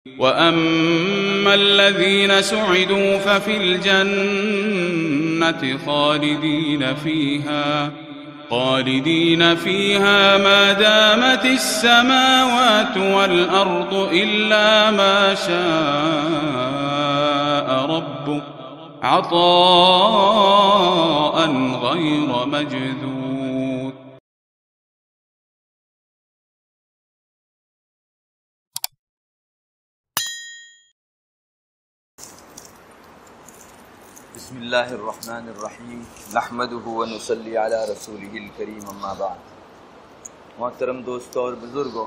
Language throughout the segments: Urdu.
وَأَمَّا الَّذِينَ سُعِدُوا فَفِي الْجَنَّةِ خَالِدِينَ فِيهَا مَا دَامَتِ السَّمَاوَاتُ وَالْأَرْضُ إِلَّا مَا شَاءَ رَبُّكَ عَطَاءً غَيْرَ مَجْذُوذٍ. بسم اللہ الرحمن الرحیم نحمدہ ونصلی علی رسولہ الکریم اما بعد. محترم دوستوں اور بزرگوں،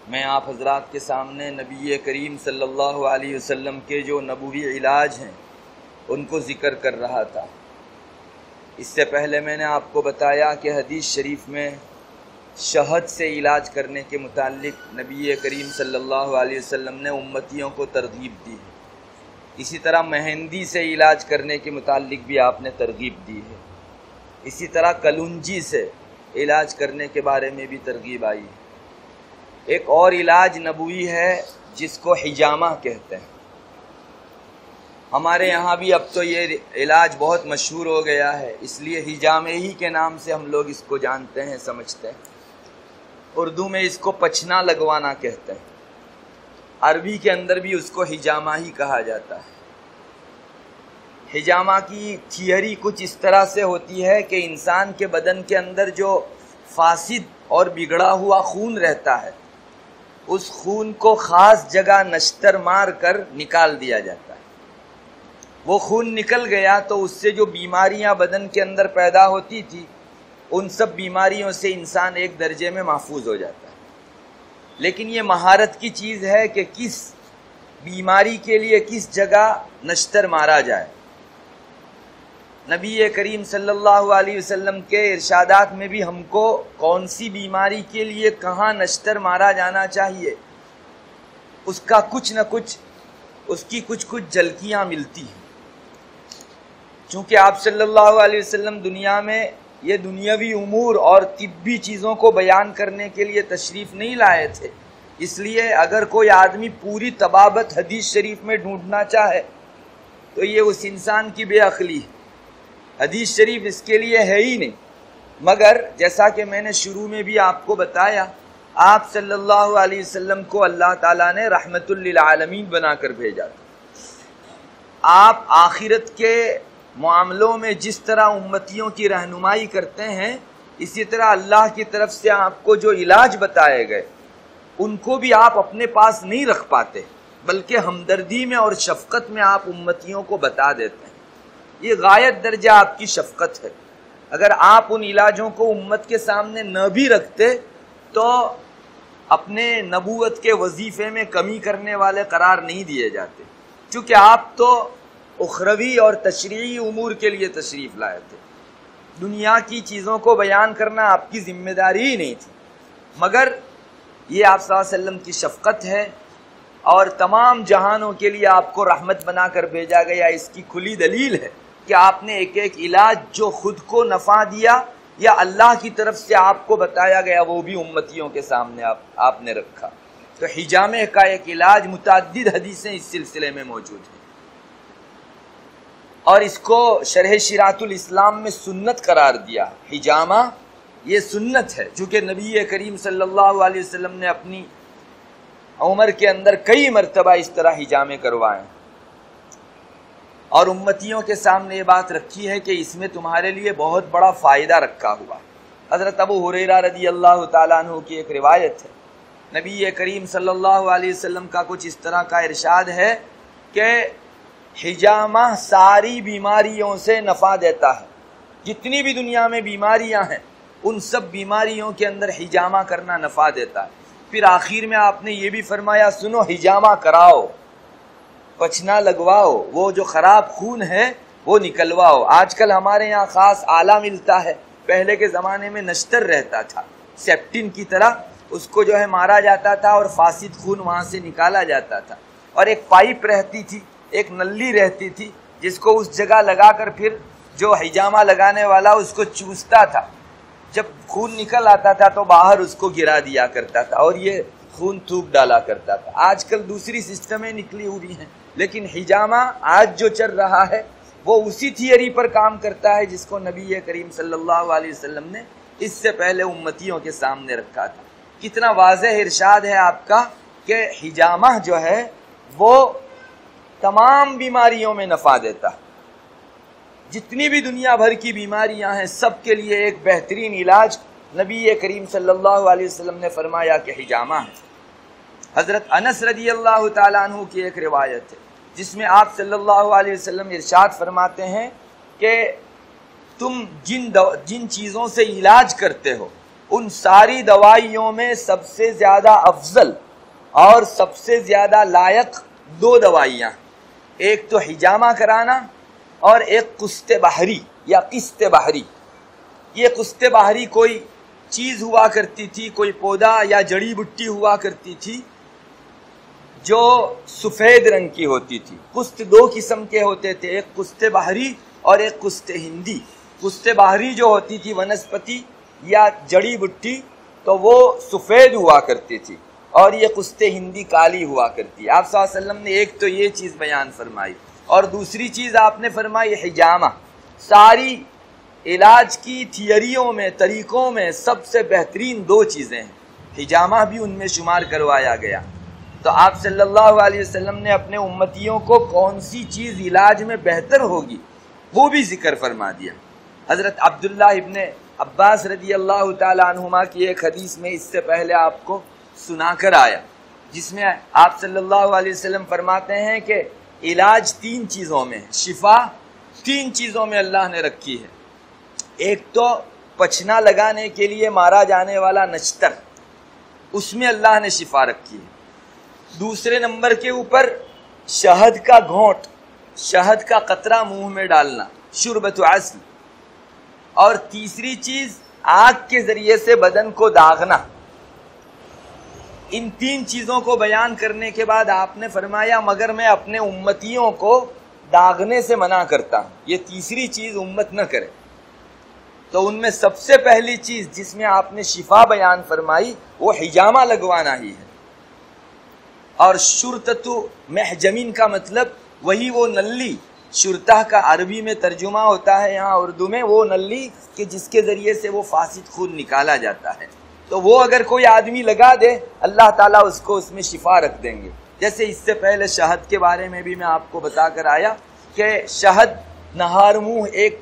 میں آپ حضرات کے سامنے نبی کریم صلی اللہ علیہ وسلم کے جو نبوی علاج ہیں ان کو ذکر کر رہا تھا. اس سے پہلے میں نے آپ کو بتایا کہ حدیث شریف میں شہد سے علاج کرنے کے متعلق نبی کریم صلی اللہ علیہ وسلم نے امتیوں کو ترغیب دی ہے. اسی طرح مہندی سے علاج کرنے کے متعلق بھی آپ نے ترغیب دی ہے. اسی طرح کلونجی سے علاج کرنے کے بارے میں بھی ترغیب آئی ہے. ایک اور علاج نبوی ہے جس کو حجامہ کہتے ہیں. ہمارے یہاں بھی اب تو یہ علاج بہت مشہور ہو گیا ہے، اس لیے حجامے ہی کے نام سے ہم لوگ اس کو جانتے ہیں، سمجھتے ہیں. اردو میں اس کو پچنا لگوانا کہتے ہیں. عربی کے اندر بھی اس کو حجامہ ہی کہا جاتا ہے. حجامہ کی تھیوری کچھ اس طرح سے ہوتی ہے کہ انسان کے بدن کے اندر جو فاسد اور بگڑا ہوا خون رہتا ہے اس خون کو خاص جگہ نشتر مار کر نکال دیا جاتا ہے. وہ خون نکل گیا تو اس سے جو بیماریاں بدن کے اندر پیدا ہوتی تھی ان سب بیماریوں سے انسان ایک درجے میں محفوظ ہو جاتا ہے. لیکن یہ مہارت کی چیز ہے کہ کس بیماری کے لیے کس جگہ نشتر مارا جائے. نبی کریم صلی اللہ علیہ وسلم کے ارشادات میں بھی ہم کو کون سی بیماری کے لیے کہاں نشتر مارا جانا چاہیے اس کا کچھ نہ کچھ اس کی کچھ جھلکیاں ملتی ہیں. چونکہ آپ صلی اللہ علیہ وسلم دنیا میں یہ دنیاوی امور اور طبی چیزوں کو بیان کرنے کے لیے تشریف نہیں لائے تھے. اس لیے اگر کوئی آدمی پوری طبابت حدیث شریف میں ڈھونڈنا چاہے تو یہ اس انسان کی بے عقلی ہے. حدیث شریف اس کے لیے ہے ہی نہیں. مگر جیسا کہ میں نے شروع میں بھی آپ کو بتایا، آپ صلی اللہ علیہ وسلم کو اللہ تعالیٰ نے رحمت للعالمین بنا کر بھیجا تھا. آپ آخرت کے معاملوں میں جس طرح امتیوں کی رہنمائی کرتے ہیں اسی طرح اللہ کی طرف سے آپ کو جو علاج بتائے گئے ان کو بھی آپ اپنے پاس نہیں رکھ پاتے، بلکہ ہمدردی میں اور شفقت میں آپ امتیوں کو بتا دیتے ہیں. یہ غایت درجہ آپ کی شفقت ہے. اگر آپ ان علاجوں کو امت کے سامنے نہ بھی رکھتے تو اپنے نبوت کے وظیفے میں کمی کرنے والے قرار نہیں دیے جاتے، چونکہ آپ تو اخروی اور تشریعی امور کے لیے تشریف لائے تھے. دنیا کی چیزوں کو بیان کرنا آپ کی ذمہ داری ہی نہیں تھی. مگر یہ آپ صلی اللہ علیہ وسلم کی شفقت ہے اور تمام جہانوں کے لیے آپ کو رحمت بنا کر بھیجا گیا. اس کی کھلی دلیل ہے کہ آپ نے ایک ایک علاج جو خود کو نفع دیا یا اللہ کی طرف سے آپ کو بتایا گیا وہ بھی امتیوں کے سامنے آپ نے رکھا. تو حجامے کا ایک علاج متعدد حدیثیں اس سلسلے میں موجود ہیں اور اس کو شرح شریعت الاسلام میں سنت قرار دیا. حجامہ یہ سنت ہے چونکہ نبی کریم صلی اللہ علیہ وسلم نے اپنی عمر کے اندر کئی مرتبہ اس طرح حجامے کروائے اور امتیوں کے سامنے یہ بات رکھی ہے کہ اس میں تمہارے لیے بہت بڑا فائدہ رکھا ہوا. حضرت ابو ہریرہ رضی اللہ تعالیٰ عنہ کی ایک روایت ہے، نبی کریم صلی اللہ علیہ وسلم کا کچھ اس طرح کا ارشاد ہے کہ حجامہ ساری بیماریوں سے نفع دیتا ہے. جتنی بھی دنیا میں بیماریاں ہیں ان سب بیماریوں کے اندر حجامہ کرنا نفع دیتا ہے. پھر آخر میں آپ نے یہ بھی فرمایا سنو حجامہ کراؤ، پچنا لگواؤ، وہ جو خراب خون ہے وہ نکلواؤ. آج کل ہمارے یہاں خاص آلہ ملتا ہے، پہلے کے زمانے میں نشتر رہتا تھا، سیپٹن کی طرح اس کو جو ہے مارا جاتا تھا اور فاسد خون وہاں سے نکالا جاتا تھا. اور ایک پائپ رہتی تھی، ایک نلی رہتی تھی جس کو اس جگہ لگا کر پھر جو حجامہ لگانے والا اس کو چوستا تھا. جب خون نکل آتا تھا تو باہر اس کو گرا دیا کرتا تھا اور یہ خون تھوک ڈالا کرتا تھا. آج کل دوسری سسٹمیں نکلی ہوئی ہیں، لیکن حجامہ آج جو چل رہا ہے وہ اسی تھیوری پر کام کرتا ہے جس کو نبی کریم صلی اللہ علیہ وسلم نے اس سے پہلے امتیوں کے سامنے رکھا تھا. کتنا واضح ارشاد ہے آپ کا کہ حجامہ جو ہے وہ تمام بیماریوں میں نفع دیتا ہے. جتنی بھی دنیا بھر کی بیماریاں ہیں سب کے لیے ایک بہترین علاج نبی کریم صلی اللہ علیہ وسلم نے فرمایا کہ حجامہ ہے. حضرت انس رضی اللہ تعالیٰ عنہ کی ایک روایت ہے جس میں آپ صلی اللہ علیہ وسلم ارشاد فرماتے ہیں کہ تم جن چیزوں سے علاج کرتے ہو ان ساری دوائیوں میں سب سے زیادہ افضل اور سب سے زیادہ لائق 2 دوائیاں، ایک تو حجامہ کرانا اور ایک قسط بحری یا قسط بحری. یہ قسط بحری کوئی چیز ہوا کرتی تھی، کوئی پودا یا جڑی بوٹی ہوا کرتی تھی جو سفید رنگ کی ہوتی تھی. قسط 2 قسم کے ہوتے تھے، ایک قسط بحری اور ایک قسط ہندی. قسط بحری جو ہوتی تھی ونسپتی یا جڑی بوٹی تو وہ سفید ہوا کرتی تھی، اور یہ قسط ہندی کالی ہوا کرتی ہے. آپ صلی اللہ علیہ وسلم نے ایک تو یہ چیز بیان فرمائی، اور دوسری چیز آپ نے فرمائی حجامہ. ساری علاج کی تھیوریوں میں، طریقوں میں سب سے بہترین 2 چیزیں ہیں، حجامہ بھی ان میں شمار کروایا گیا. تو آپ صلی اللہ علیہ وسلم نے اپنے امتیوں کو کون سی چیز علاج میں بہتر ہوگی وہ بھی ذکر فرما دیا. حضرت عبداللہ ابن عباس رضی اللہ تعالیٰ عنہما کی ایک حدیث میں اس سے پہلے آپ کو سنا کر آیا، جس میں آپ صلی اللہ علیہ وسلم فرماتے ہیں کہ علاج 3 چیزوں میں ہے، شفا 3 چیزوں میں اللہ نے رکھی ہے. ایک تو پچھنا لگانے کے لیے مارا جانے والا نشتر، اس میں اللہ نے شفا رکھی ہے. دوسرے نمبر کے اوپر شہد کا گھونٹ، شہد کا قطرہ منہ میں ڈالنا، شربت عسل. اور تیسری چیز آگ کے ذریعے سے بدن کو داغنا. ان 3 چیزوں کو بیان کرنے کے بعد آپ نے فرمایا مگر میں اپنے امتیوں کو داغنے سے منع کرتا ہوں، یہ تیسری چیز امت نہ کرے. تو ان میں سب سے پہلی چیز جس میں آپ نے شفا بیان فرمائی وہ حجامہ لگوانا ہی ہے. اور شرطۃ محجمین کا مطلب وہی وہ نلی، شرطہ کا عربی میں ترجمہ ہوتا ہے یہاں اردو میں، وہ نلی کہ جس کے ذریعے سے وہ فاسد خون نکالا جاتا ہے. تو وہ اگر کوئی آدمی لگا دے اللہ تعالیٰ اس کو اس میں شفا رکھ دیں گے. جیسے اس سے پہلے شہد کے بارے میں بھی میں آپ کو بتا کر آیا کہ شہد نہار منہ ایک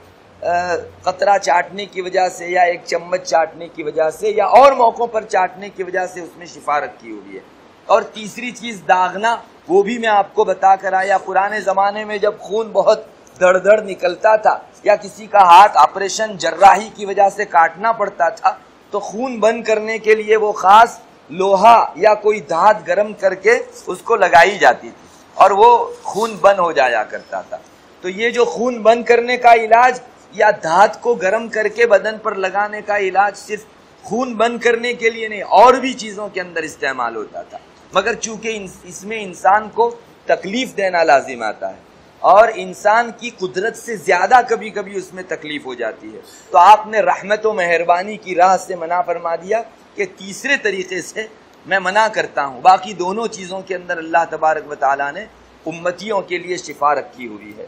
قطرہ چاٹنے کی وجہ سے یا ایک چمچ چاٹنے کی وجہ سے یا اور موقعوں پر چاٹنے کی وجہ سے اس میں شفا رکھی ہوئی ہے. اور تیسری چیز داغنا، وہ بھی میں آپ کو بتا کر آیا. پرانے زمانے میں جب خون بہت دڑ دڑ نکلتا تھا یا کسی کا ہاتھ آپریشن جراحی کی وجہ سے کاٹنا پڑتا تھا تو خون بند کرنے کے لیے وہ خاص لوہا یا کوئی دھات گرم کر کے اس کو لگائی جاتی تھی اور وہ خون بند ہو جایا کرتا تھا. تو یہ جو خون بند کرنے کا علاج یا دھات کو گرم کر کے بدن پر لگانے کا علاج صرف خون بند کرنے کے لیے نہیں، اور بھی چیزوں کے اندر استعمال ہوتا تھا. مگر چونکہ اس میں انسان کو تکلیف دینا لازم آتا ہے اور انسان کی قدرت سے زیادہ کبھی کبھی اس میں تکلیف ہو جاتی ہے، تو آپ نے رحمت و مہربانی کی راہ سے منع فرما دیا کہ تیسرے طریقے سے میں منع کرتا ہوں. باقی دونوں چیزوں کے اندر اللہ تبارک و تعالیٰ نے امتیوں کے لیے شفا رکھی ہوئی ہے.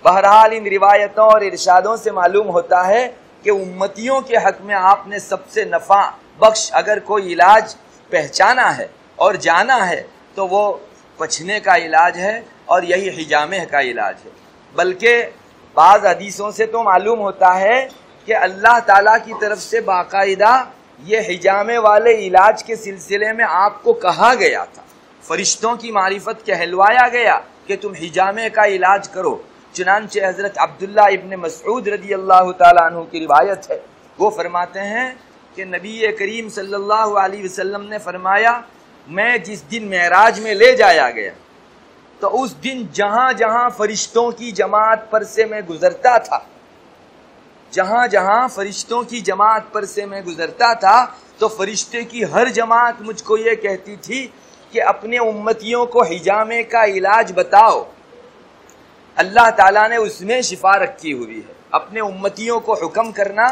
بہرحال ان روایتوں اور ارشادوں سے معلوم ہوتا ہے کہ امتیوں کے حق میں آپ نے سب سے نفع بخش اگر کوئی علاج پہچانا ہے اور جانا ہے تو وہ پچھنے کا علاج ہے اور یہی حجامہ کا علاج ہے. بلکہ بعض حدیثوں سے تو معلوم ہوتا ہے کہ اللہ تعالیٰ کی طرف سے باقاعدہ یہ حجامے والے علاج کے سلسلے میں آپ کو کہا گیا تھا، فرشتوں کی معرفت کہلوایا گیا کہ تم حجامے کا علاج کرو. چنانچہ حضرت عبداللہ ابن مسعود رضی اللہ تعالیٰ عنہ کی روایت ہے، وہ فرماتے ہیں کہ نبی کریم صلی اللہ علیہ وسلم نے فرمایا میں جس دن معراج میں لے جایا گیا تو اس دن جہاں جہاں فرشتوں کی جماعت پر سے میں گزرتا تھا، جہاں جہاں فرشتوں کی جماعت پر سے میں گزرتا تھا تو فرشتے کی ہر جماعت مجھ کو یہ کہتی تھی کہ اپنے امتیوں کو حجامے کا علاج بتاؤ. اللہ تعالیٰ نے اس میں شفا رکھی ہوئی ہے. اپنے امتیوں کو حکم کرنا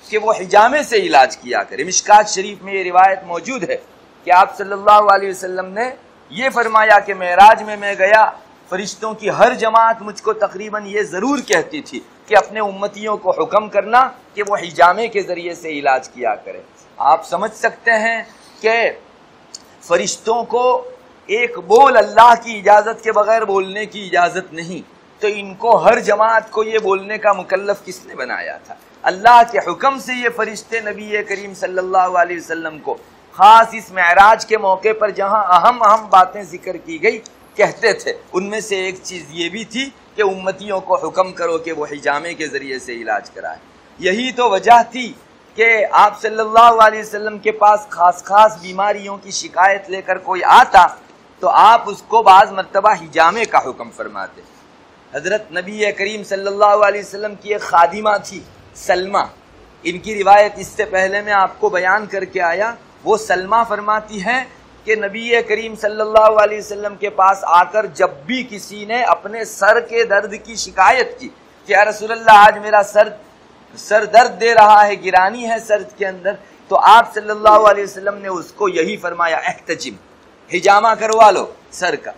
کہ وہ حجامے سے علاج کیا کرے. مشکات شریف میں یہ روایت موجود ہے کہ آپ صلی اللہ علیہ وسلم نے یہ فرمایا کہ معراج میں گیا، فرشتوں کی ہر جماعت مجھ کو تقریباً یہ ضرور کہتی تھی کہ اپنے امتیوں کو حکم کرنا کہ وہ حجامے کے ذریعے سے علاج کیا کرے۔ آپ سمجھ سکتے ہیں کہ فرشتوں کو ایک بول اللہ کی اجازت کے بغیر بولنے کی اجازت نہیں، تو ان کو ہر جماعت کو یہ بولنے کا مکلف کس نے بنایا تھا؟ اللہ کے حکم سے یہ فرشتے نبی کریم صلی اللہ علیہ وسلم کو خاص اس معراج کے موقع پر جہاں اہم باتیں ذکر کی گئی کہتے تھے۔ ان میں سے ایک چیز یہ بھی تھی کہ امتیوں کو حکم کرو کہ وہ حجامے کے ذریعے سے علاج کرائے۔ یہی تو وجہ تھی کہ آپ صلی اللہ علیہ وسلم کے پاس خاص بیماریوں کی شکایت لے کر کوئی آتا تو آپ اس کو بعض مرتبہ حجامے کا حکم فرماتے۔ حضرت نبی کریم صلی اللہ علیہ وسلم کی ایک خادمہ تھی سلمہ، ان کی روایت اس سے پہلے میں آپ کو بیان کر کے آیا۔ وہ سلمہ فرماتی ہیں کہ نبی کریم صلی اللہ علیہ وسلم کے پاس آ کر جب بھی کسی نے اپنے سر کے درد کی شکایت کی کہ یا رسول اللہ آج میرا سر درد دے رہا ہے، گرانی ہے سر کے اندر، تو آپ صلی اللہ علیہ وسلم نے اس کو یہی فرمایا احتجم، حجامہ کروا لو سر کا،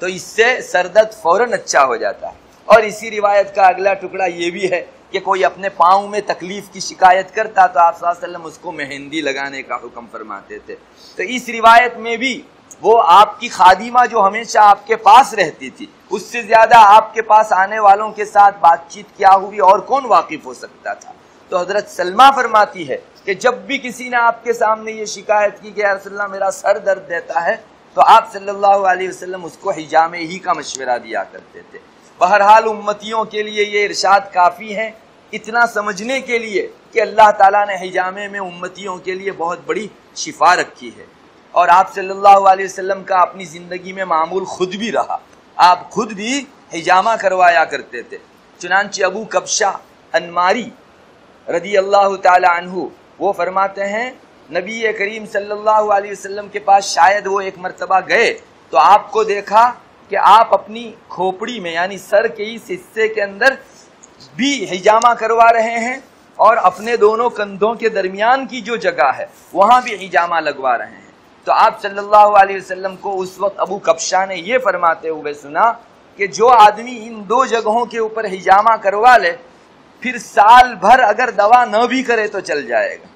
تو اس سے سر درد فوراً اچھا ہو جاتا ہے۔ اور اسی روایت کا اگلا ٹکڑا یہ بھی ہے کہ کوئی اپنے پاؤں میں تکلیف کی شکایت کرتا تو آپ صلی اللہ علیہ وسلم اس کو مہندی لگانے کا حکم فرماتے تھے۔ تو اس روایت میں بھی وہ آپ کی خادمہ جو ہمیشہ آپ کے پاس رہتی تھی، اس سے زیادہ آپ کے پاس آنے والوں کے ساتھ بات چیت کیا ہوئی اور کون واقف ہو سکتا تھا؟ تو حضرت سلمہ فرماتی ہے کہ جب بھی کسی نے آپ کے سامنے یہ شکایت کی کہ یا رسول اللہ میرا سر درد دیتا ہے، تو آپ صلی اللہ علیہ وسلم اس کو حجامے ہی کا مشورہ دیا کرتے تھے۔ بہرحال امتیوں کے لیے یہ ارشاد کافی ہے اتنا سمجھنے کے لیے کہ اللہ تعالیٰ نے حجامے میں امتیوں کے لیے بہت بڑی شفا رکھی ہے، اور آپ صلی اللہ علیہ وسلم کا اپنی زندگی میں معمول خود بھی رہا، آپ خود بھی حجامہ کروایا کرتے تھے۔ چنانچہ ابو کبشہ انماری رضی اللہ تعالی عنہ وہ فرماتے ہیں نبی کریم صلی اللہ علیہ وسلم کے پاس شاید وہ ایک مرتبہ گئے تو آپ کو دیکھا کہ آپ اپنی کھوپڑی میں یعنی سر کے اس حصے کے اندر بھی حجامہ کروا رہے ہیں، اور اپنے دونوں کندھوں کے درمیان کی جو جگہ ہے وہاں بھی حجامہ لگوا رہے ہیں۔ تو آپ صلی اللہ علیہ وسلم کو اس وقت ابو کبشہ نے یہ فرماتے ہوئے سنا کہ جو آدمی ان دو جگہوں کے اوپر حجامہ کروا لے پھر سال بھر اگر دوا نہ بھی کرے تو چل جائے گا،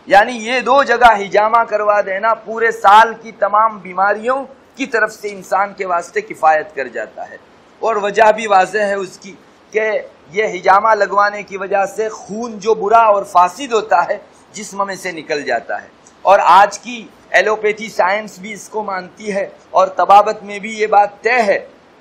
یعنی یہ دو جگہ حجامہ کروا دینا پورے سال کی تمام بیماریوں کی طرف سے انسان کے واسطے کفایت کر جاتا ہے۔ اور وجہ بھی واضح ہے اس کی کہ یہ حجامہ لگوانے کی وجہ سے خون جو برا اور فاسد ہوتا ہے جسم میں سے نکل جاتا ہے، اور آج کی ایلوپیتھی سائنس بھی اس کو مانتی ہے، اور طبابت میں بھی یہ بات طے ہے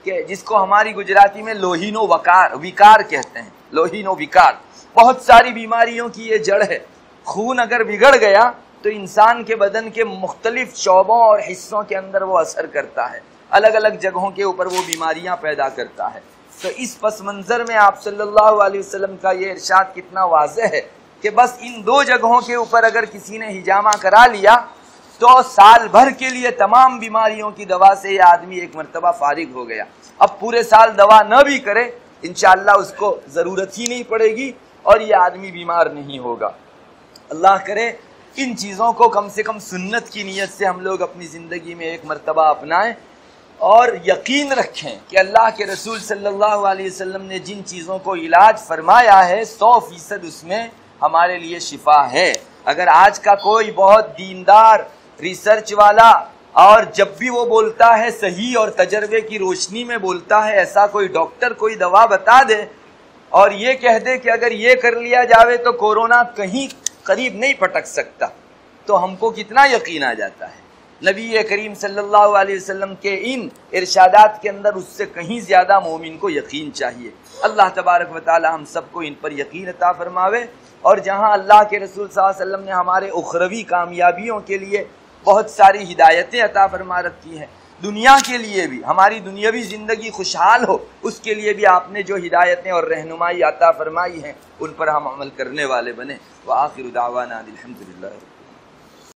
کہ جس کو ہماری گجراتی میں لوہینو وکار کہتے ہیں، لوہینو وکار بہت ساری بیماریوں کی یہ جڑ ہے۔ خون اگر بگڑ گیا تو انسان کے بدن کے مختلف شعبوں اور حصوں کے اندر وہ اثر کرتا ہے، الگ الگ جگہوں کے اوپر وہ بیماریاں پیدا کرتا ہے۔ تو اس پس منظر میں آپ صلی اللہ علیہ وسلم کا یہ ارشاد کتنا واضح ہے کہ بس ان دو جگہوں کے اوپر اگر کسی نے حجامہ کرا لیا تو سال بھر کے لیے تمام بیماریوں کی دوا سے یہ آدمی ایک مرتبہ فارغ ہو گیا۔ اب پورے سال دوا نہ بھی کرے انشاءاللہ اس کو ضرورت ہی نہیں پڑے گی اور یہ آدمی بیمار نہیں ہوگا۔ اللہ کرے ان چیزوں کو کم سے کم سنت کی نیت سے ہم لوگ اپنی زندگی میں ایک مرتبہ اپنائیں، اور یقین رکھیں کہ اللہ کے رسول صلی اللہ علیہ وسلم نے جن چیزوں کو علاج فرمایا ہے 100% اس میں ہمارے لیے شفا ہے۔ اگر آج کا کوئی بہت دیندار ریسرچ والا اور جب بھی وہ بولتا ہے صحیح اور تجربے کی روشنی میں بولتا ہے، ایسا کوئی ڈاکٹر کوئی دوا بتا دے اور یہ کہہ دے کہ اگر یہ کر لیا جاوے تو کورونا کہیں قریب نہیں پٹک سکتا، تو ہم کو کتنا یقین آ جاتا ہے۔ نبی کریم صلی اللہ علیہ وسلم کے ان ارشادات کے اندر اس سے کہیں زیادہ مومن کو یقین چاہیے۔ اللہ تبارک و تعالی ہم سب کو ان پر یقین عطا فرماوے، اور جہاں اللہ کے رسول صلی اللہ علیہ وسلم نے ہمارے اخروی کامیابیوں کے لیے بہت ساری ہدایتیں عطا فرما رکھی ہیں، دنیا کے لیے بھی ہماری دنیاوی زندگی خوشحال ہو اس کے لیے بھی آپ نے جو ہدایتیں اور رہنمائی عطا فرمائی ہیں ان پر ہم عمل کرنے والے بنے۔ وآخر دعوانا الحمدللہ۔